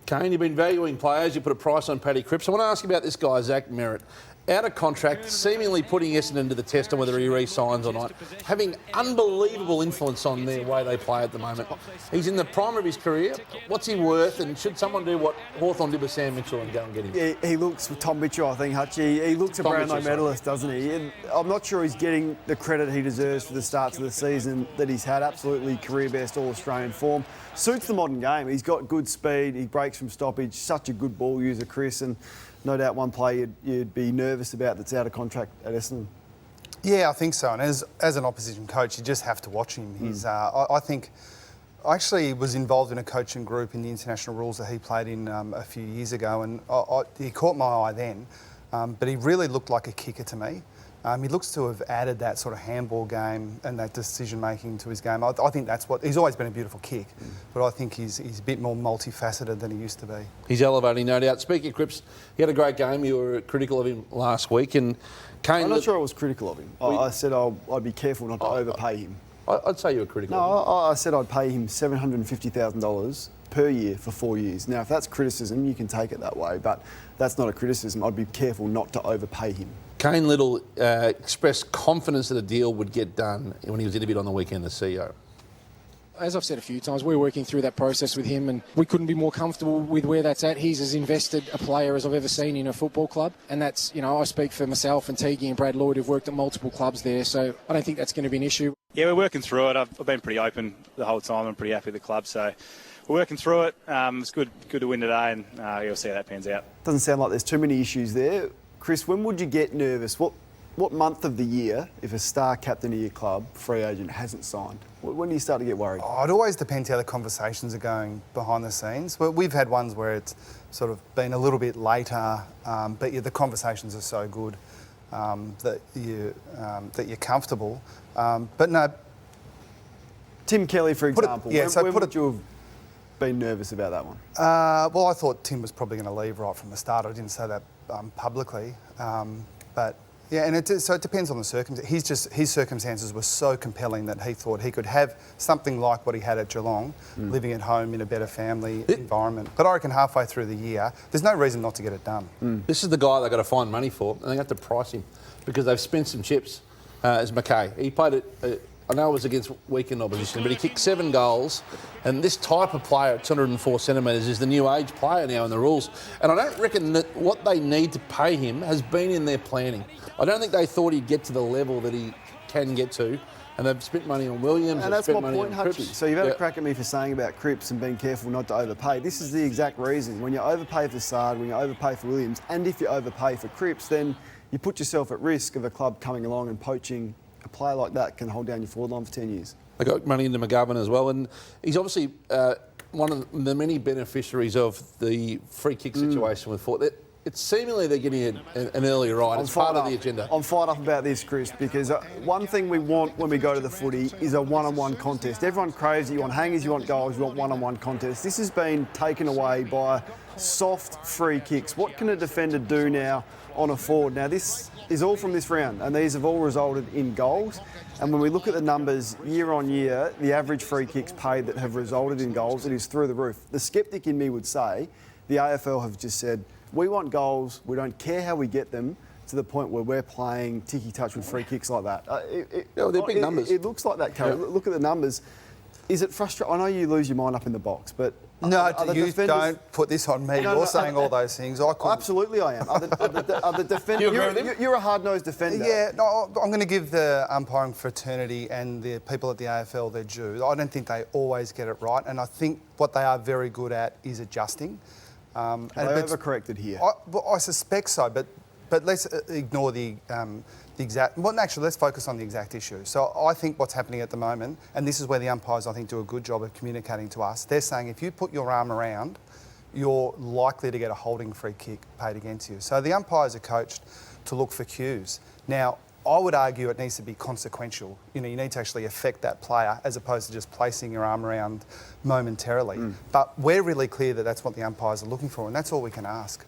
Kane, you've been valuing players. You put a price on Patrick Cripps. I want to ask you about this guy, Zach Merritt. Out of contract, seemingly putting Essendon to the test on whether he re-signs or not, having unbelievable influence on the way they play at the moment. He's in the prime of his career. What's he worth, and should someone do what Hawthorn did with Sam Mitchell and go and get him? Yeah, he looks, Tom Mitchell, I think, Hutchie. He looks a Brownlow medalist, doesn't he? And I'm not sure he's getting the credit he deserves for the starts of the season that he's had. Absolutely career-best All-Australian form. Suits the modern game. He's got good speed. He breaks from stoppage. Such a good ball user, Chris. And no doubt one player you'd be nervous about that's out of contract at Essendon. Yeah, I think so. And as an opposition coach, you just have to watch him. He's, I think, I actually was involved in a coaching group in the international rules that he played in a few years ago, and he caught my eye then. But he really looked like a kicker to me. He looks to have added that sort of handball game and that decision-making to his game. I think that's what... He's always been a beautiful kick, but I think he's a bit more multifaceted than he used to be. He's elevating, no doubt. Speaking of Cripps, he had a great game. You were critical of him last week, and Kane... I'm not sure I was critical of him. I said I'd be careful not to overpay him. I'd say you were critical No, of him. I said I'd pay him $750,000 per year for 4 years. Now, if that's criticism, you can take it that way, but that's not a criticism. I'd be careful not to overpay him. Kane Little expressed confidence that a deal would get done when he was interviewed on the weekend, the CEO. As I've said a few times, we're working through that process with him, and we couldn't be more comfortable with where that's at. He's as invested a player as I've ever seen in a football club, and that's, you know, I speak for myself and Teague and Brad Lloyd, who've worked at multiple clubs there, so I don't think that's going to be an issue. Yeah, we're working through it. I've been pretty open the whole time. I'm pretty happy with the club, so we're working through it. It's good to win today, and you'll see how that pans out. Doesn't sound like there's too many issues there. Chris, when would you get nervous? What month of the year, if a star captain of your club, free agent, hasn't signed? When do you start to get worried? It always depends how the conversations are going behind the scenes. Well, we've had ones where it's sort of been a little bit later, but the conversations are so good that you're comfortable. But no. Tim Kelly, for example. When would you have been nervous about that one? Well, I thought Tim was probably going to leave right from the start. I didn't say that publicly, but. Yeah, and so it depends on the circumstances. His circumstances were so compelling that he thought he could have something like what he had at Geelong, living at home in a better family environment. But I reckon halfway through the year, there's no reason not to get it done. This is the guy they've got to find money for, and they have to price him because they've spent some chips. As McKay, he played it. I know it was against weakened opposition, but he kicked 7 goals. And this type of player at 204 centimetres is the new age player now in the rules. And I don't reckon that what they need to pay him has been in their planning. I don't think they thought he'd get to the level that he can get to. And they've spent money on Williams. And that's my point, Hutchie. So you've had a crack at me for saying about Cripps and being careful not to overpay. This is the exact reason. When you overpay for Sard, when you overpay for Williams, and if you overpay for Cripps, then you put yourself at risk of a club coming along and poaching. A player like that can hold down your forward line for 10 years. They got money into McGovern as well, and he's obviously one of the many beneficiaries of the free kick situation with Fort. It's seemingly they're getting an early ride. It's part of the agenda. I'm fired up about this, Chris, because one thing we want when we go to the footy is a one-on-one contest. Everyone craves it. You want hangers, you want goals, you want one-on-one contests. This has been taken away by soft free kicks. What can a defender do now on a forward? Now, this is all from this round, and these have all resulted in goals. And when we look at the numbers year on year, the average free kicks paid that have resulted in goals, it is through the roof. The sceptic in me would say the AFL have just said, we want goals, we don't care how we get them, to the point where we're playing ticky-touch with free kicks like that. They're big numbers. It looks like that, Kerry. Yeah. Look at the numbers. Is it frustrating? I know you lose your mind up in the box, but... No, you don't put this on me. You're saying all those things. Absolutely I am. Are the defenders... You're a hard-nosed defender. Yeah, no, I'm going to give the umpiring fraternity and the people at the AFL their due. I don't think they always get it right, and I think what they are very good at is adjusting. They overcorrected here. I suspect so, but let's ignore the exact... Well, actually, let's focus on the exact issue. So I think what's happening at the moment, and this is where the umpires, I think, do a good job of communicating to us, they're saying if you put your arm around, you're likely to get a holding free kick paid against you. So the umpires are coached to look for cues. Now, I would argue it needs to be consequential. You know, you need to actually affect that player as opposed to just placing your arm around momentarily. But we're really clear that that's what the umpires are looking for, and that's all we can ask.